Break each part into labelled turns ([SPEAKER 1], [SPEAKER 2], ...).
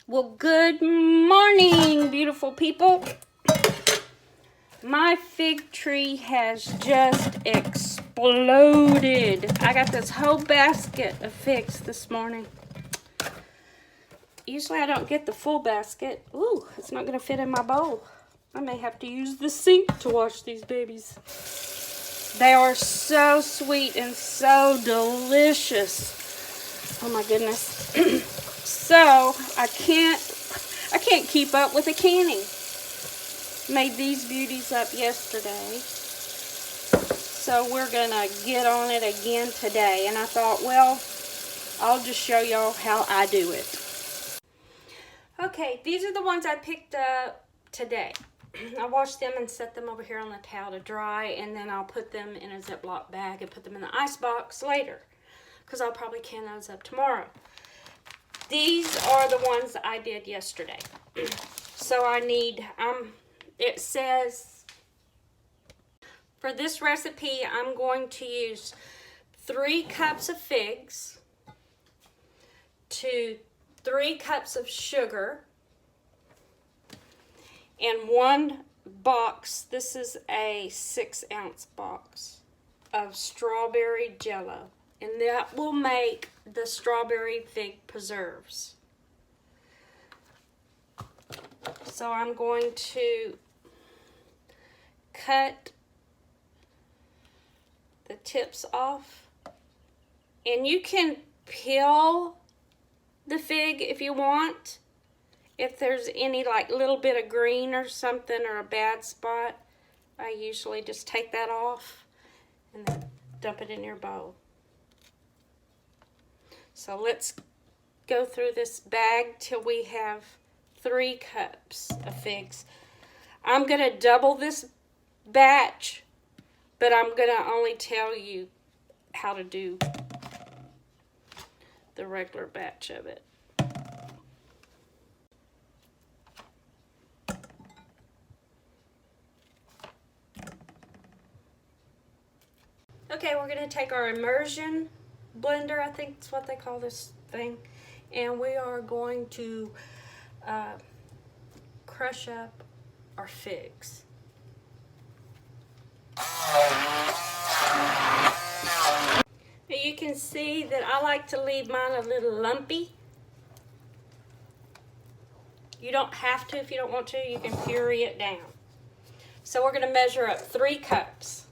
[SPEAKER 1] Well, good morning, beautiful people. My fig tree has just exploded. I got this whole basket of figs this morning. Usually I don't get the full basket. Ooh, it's not going to fit in my bowl. I may have to use the sink to wash these babies. They are so sweet and so delicious. Oh my goodness. So I can't keep up with the canning. Made these beauties up yesterday. So we're gonna get on it again today. And I thought, well, I'll just show y'all how I do it. Okay, these are the ones I picked up today. I washed them and set them over here on the towel to dry, and then I'll put them in a Ziploc bag and put them in the ice box later, because I'll probably can those up tomorrow. These are the ones I did yesterday. So I need, it says, for this recipe, I'm going to use 3 cups of figs to 3 cups of sugar and 1 box, this is a 6-ounce box of strawberry jello. And that will make the strawberry fig preserves. So I'm going to cut the tips off. And you can peel the fig if you want. If there's any like little bit of green or something or a bad spot, I usually just take that off and then dump it in your bowl. So let's go through this bag till we have 3 cups of figs. I'm going to double this batch, but I'm going to only tell you how to do the regular batch of it. Okay, we're going to take our immersion blender, I think that's what they call this thing, and we are going to crush up our figs. Now you can see that I like to leave mine a little lumpy. You don't have to if you don't want to. You can puree it down. So we're going to measure up 3 cups.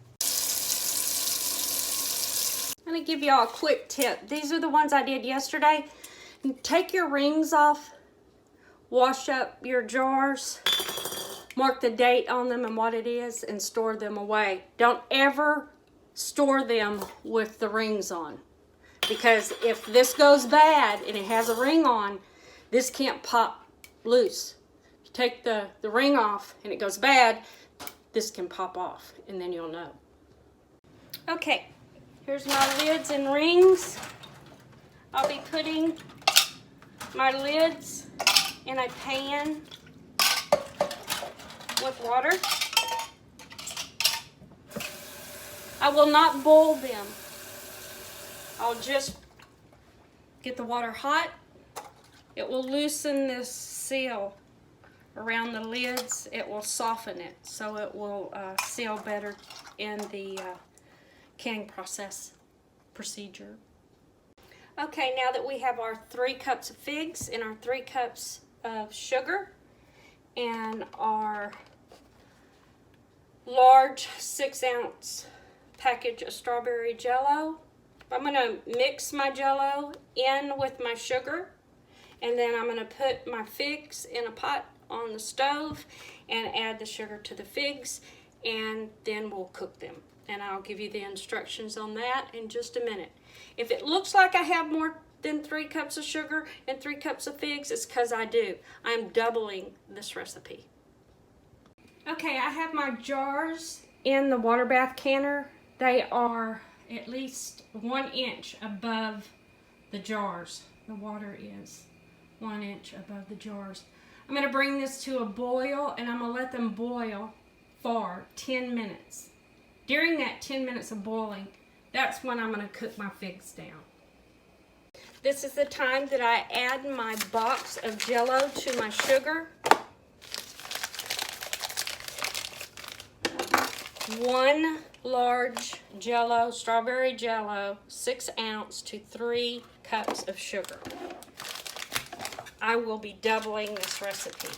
[SPEAKER 1] I'm going to give y'all a quick tip. These are the ones I did yesterday. Take your rings off, wash up your jars, mark the date on them and what it is, and store them away. Don't ever store them with the rings on, because if this goes bad and it has a ring on, this can't pop loose. If you take the ring off and it goes bad, this can pop off, and then you'll know. Okay. Here's my lids and rings. I'll be putting my lids in a pan with water. I will not boil them. I'll just get the water hot. It will loosen this seal around the lids. It will soften it so it will seal better in the canning procedure. Okay, now that we have our 3 cups of figs and our 3 cups of sugar and our large 6-ounce package of strawberry jello, I'm going to mix my jello in with my sugar, and then I'm going to put my figs in a pot on the stove and add the sugar to the figs, and then we'll cook them. And I'll give you the instructions on that in just a minute. If it looks like I have more than 3 cups of sugar and 3 cups of figs, it's because I do. I'm doubling this recipe. Okay, I have my jars in the water bath canner. They are at least 1 inch above the jars. The water is 1 inch above the jars. I'm going to bring this to a boil, and I'm going to let them boil for 10 minutes. During that 10 minutes of boiling, that's when I'm going to cook my figs down. This is the time that I add my box of Jell-O to my sugar. 1 large Jell-O, strawberry Jell-O, 6 ounce to 3 cups of sugar. I will be doubling this recipe.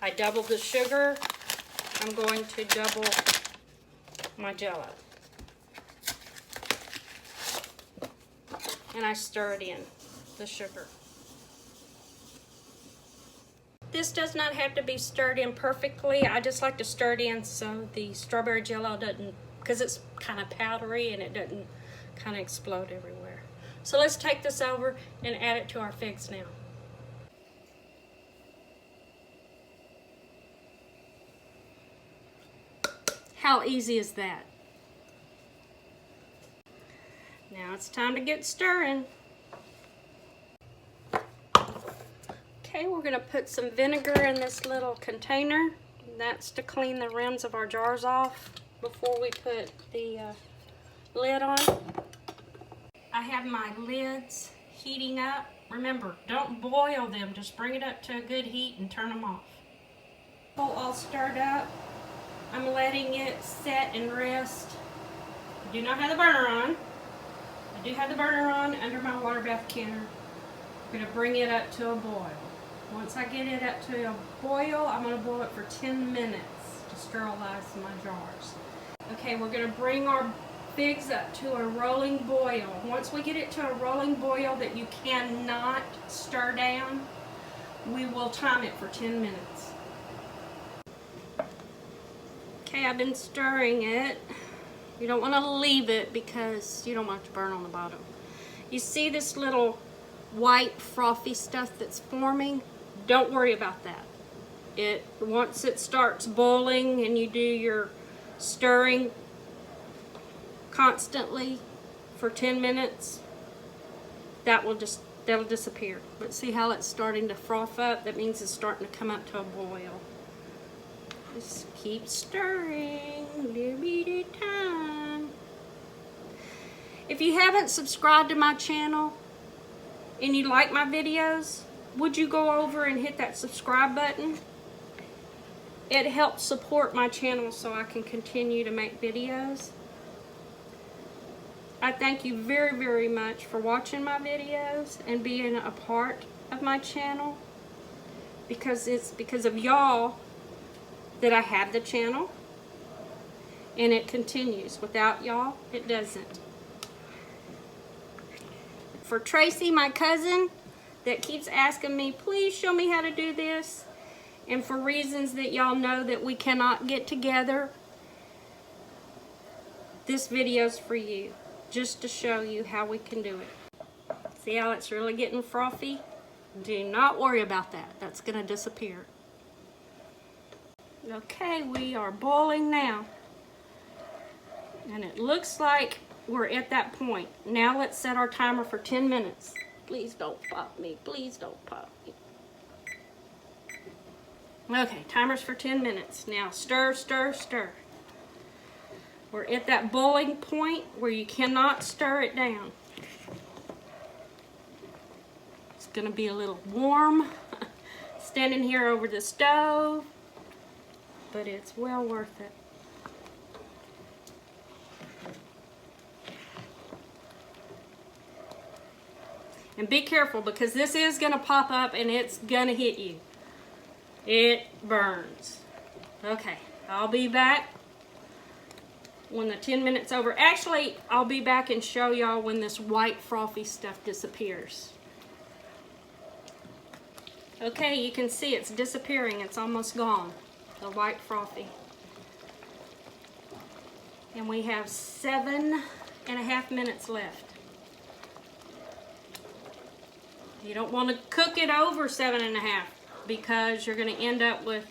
[SPEAKER 1] I doubled the sugar. I'm going to double my Jell-O. And I stir it in, the sugar. This does not have to be stirred in perfectly. I just like to stir it in so the strawberry Jell-O doesn't, because it's kind of powdery and it doesn't kind of explode everywhere. So let's take this over and add it to our figs now. How easy is that? Now it's time to get stirring. Okay, we're gonna put some vinegar in this little container. That's to clean the rims of our jars off before we put the lid on. I have my lids heating up. Remember, don't boil them, just bring it up to a good heat and turn them off. All stirred up. I'm letting it set and rest. I do not have the burner on. I do have the burner on under my water bath canner. I'm going to bring it up to a boil. Once I get it up to a boil, I'm going to boil it for 10 minutes to sterilize my jars. Okay, we're going to bring our figs up to a rolling boil. Once we get it to a rolling boil that you cannot stir down, we will time it for 10 minutes. Okay, I've been stirring it. You don't want to leave it because you don't want it to burn on the bottom. You see this little white frothy stuff that's forming? Don't worry about that. Once it starts boiling and you do your stirring constantly for 10 minutes, that'll disappear. But see how it's starting to froth up? That means it's starting to come up to a boil. Just keep stirring, little bit at a time. If you haven't subscribed to my channel and you like my videos, would you go over and hit that subscribe button? It helps support my channel so I can continue to make videos. I thank you very, very much for watching my videos and being a part of my channel, because it's because of y'all that I have the channel, and it continues. Without y'all, it doesn't. For Tracy, my cousin, that keeps asking me, please show me how to do this, and for reasons that y'all know that we cannot get together, this video's for you, just to show you how we can do it. See how it's really getting frothy? Do not worry about that. That's gonna disappear. Okay, we are boiling now. And it looks like we're at that point. Now let's set our timer for 10 minutes. Please don't pop me. Please don't pop me. Okay, timer's for 10 minutes. Now stir, stir, stir. We're at that boiling point where you cannot stir it down. It's gonna be a little warm standing here over the stove, but it's well worth it. And be careful, because this is gonna pop up and it's gonna hit you. It burns. Okay, I'll be back when the 10 minutes over. Actually, I'll be back and show y'all when this white frothy stuff disappears. Okay, you can see it's disappearing. It's almost gone, the white frothy. And we have 7.5 minutes left. You don't want to cook it over 7.5, because you're going to end up with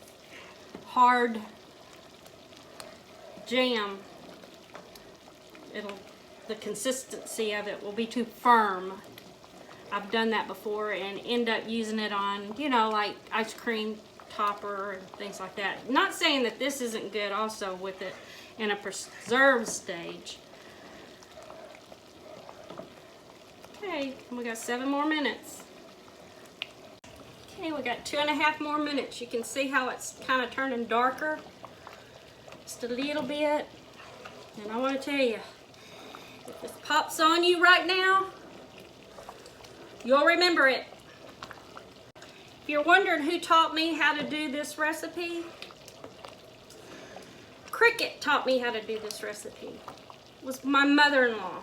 [SPEAKER 1] hard jam. The consistency of it will be too firm. I've done that before and end up using it on, you know, like ice cream topper and things like that. Not saying that this isn't good also with it in a preserve stage. Okay, we got 7 more minutes. Okay, we got 2.5 more minutes. You can see how it's kind of turning darker. Just a little bit. And I want to tell you, if this pops on you right now, you'll remember it. If you're wondering who taught me how to do this recipe, Cricket taught me how to do this recipe. It was my mother-in-law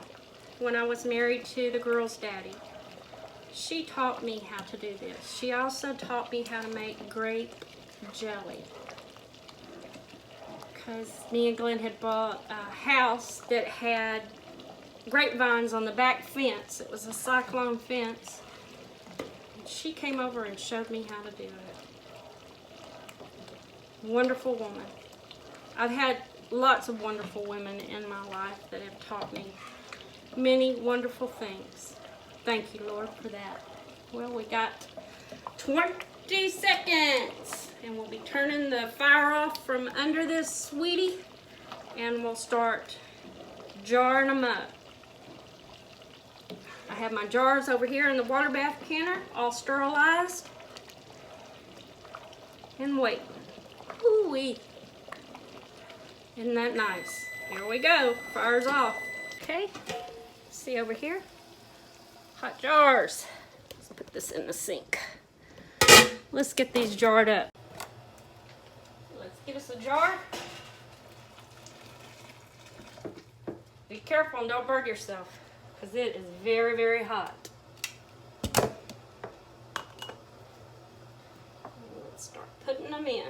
[SPEAKER 1] when I was married to the girl's daddy. She taught me how to do this. She also taught me how to make grape jelly. Because me and Glenn had bought a house that had grapevines on the back fence. It was a cyclone fence. And she came over and showed me how to do it. Wonderful woman. I've had lots of wonderful women in my life that have taught me many wonderful things. Thank you, Lord, for that. Well, we got 20 seconds. And we'll be turning the fire off from under this sweetie. And we'll start jarring them up. I have my jars over here in the water bath canner, all sterilized. And waiting. Ooh-wee. Isn't that nice? Here we go. Fire's off. Okay. See over here? Hot jars. Let's put this in the sink. Let's get these jarred up. Let's get us a jar. Be careful and don't burn yourself, because it is very, very hot. Let's start putting them in.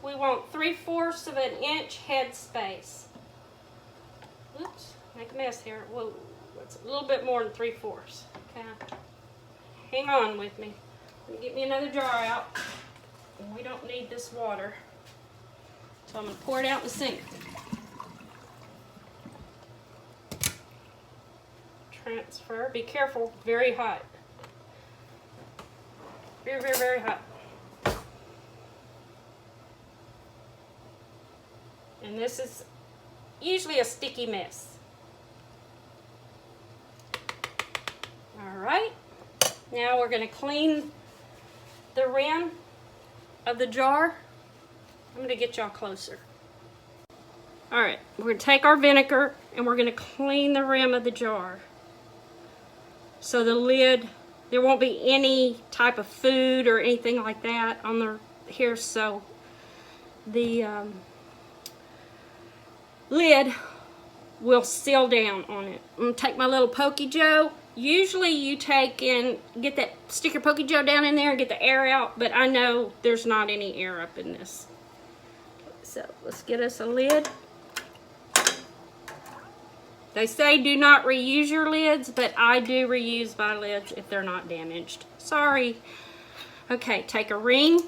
[SPEAKER 1] We want 3/4 of an inch head space. Oops, make a mess here. Whoa, it's a little bit more than 3/4. Okay, hang on with me. Let me get me another jar out. We don't need this water, so I'm going to pour it out in the sink. Transfer. Be careful. Very hot. Very, very, very hot. And this is usually a sticky mess. Alright, now we're going to clean the rim of the jar. I'm going to get y'all closer. Alright, we're going to take our vinegar and we're going to clean the rim of the jar. So the lid, there won't be any type of food or anything like that on the here, so the lid will seal down on it. I'm going to take my little Pokey Joe. Usually you take and get that, stick your Pokey Joe down in there and get the air out, but I know there's not any air up in this. So let's get us a lid. They say do not reuse your lids, but I do reuse my lids if they're not damaged. Sorry. Okay, take a ring,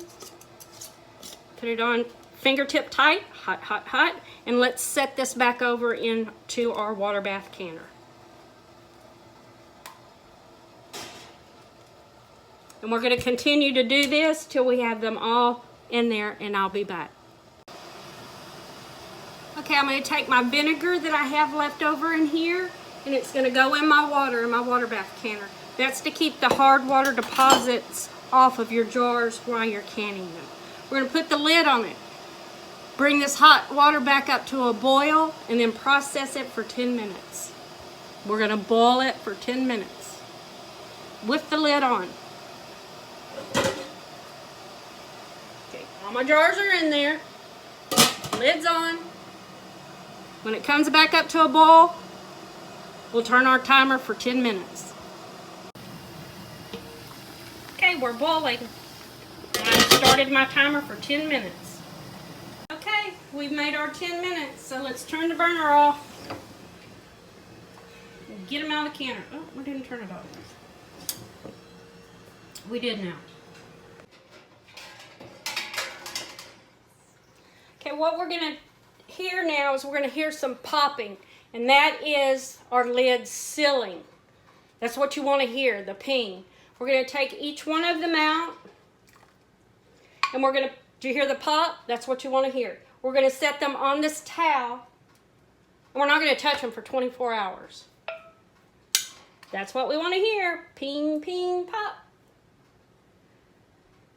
[SPEAKER 1] put it on fingertip tight, hot, hot, hot, and let's set this back over into our water bath canner. And we're going to continue to do this till we have them all in there, and I'll be back. Okay, I'm going to take my vinegar that I have left over in here, and it's going to go in my water bath canner. That's to keep the hard water deposits off of your jars while you're canning them. We're going to put the lid on it. Bring this hot water back up to a boil, and then process it for 10 minutes. We're going to boil it for 10 minutes with the lid on. Okay, all my jars are in there. Lid's on. When it comes back up to a boil, we'll turn our timer for 10 minutes. Okay, we're boiling. I started my timer for 10 minutes. Okay, we've made our 10 minutes, so let's turn the burner off. Get them out of the canner. Oh, we didn't turn it off. We did now. Okay, what we're going to hear now is we're going to hear some popping, and that is our lid sealing. That's what you want to hear, the ping. We're going to take each one of them out, and we're going to Do you hear the pop? That's what you want to hear. We're going to set them on this towel. And we're not going to touch them for 24 hours. That's what we want to hear. Ping, ping, pop.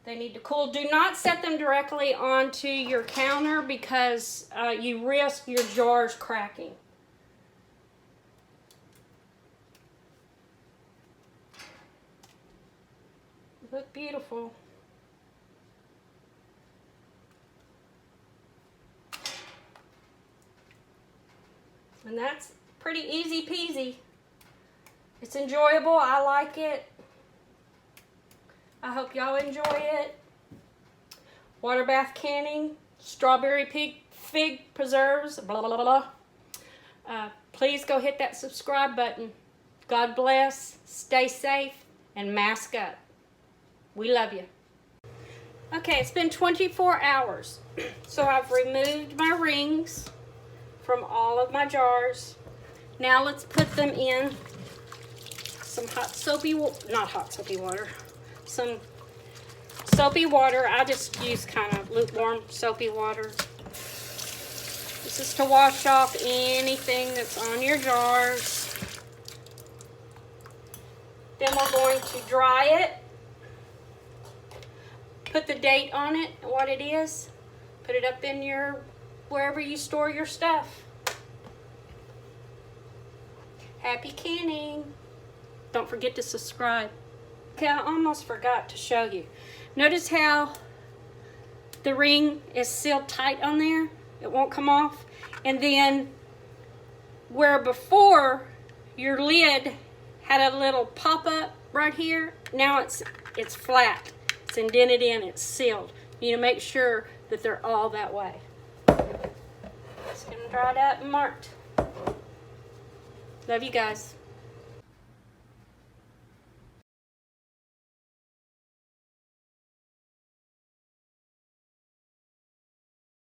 [SPEAKER 1] They need to cool. Do not set them directly onto your counter because you risk your jars cracking. Look beautiful. And that's pretty easy peasy. It's enjoyable. I like it. I hope y'all enjoy it. Water bath canning, strawberry fig preserves, blah, blah, blah, blah. Please go hit that subscribe button. God bless, stay safe, and mask up. We love you. Okay, it's been 24 hours. So I've removed my rings from all of my jars. Now let's put them in some hot soapy, not hot soapy water, some soapy water. I just use kind of lukewarm soapy water. This is to wash off anything that's on your jars. Then we're going to dry it. Put the date on it, what it is. Put it up in your, wherever you store your stuff. Happy canning. Don't forget to subscribe. Okay, I almost forgot to show you. Notice how the ring is sealed tight on there? It won't come off. And then where before your lid had a little pop-up right here, now it's flat. It's indented in, it's sealed. You need to make sure that they're all that way. Just get them dried up and marked. Love you guys.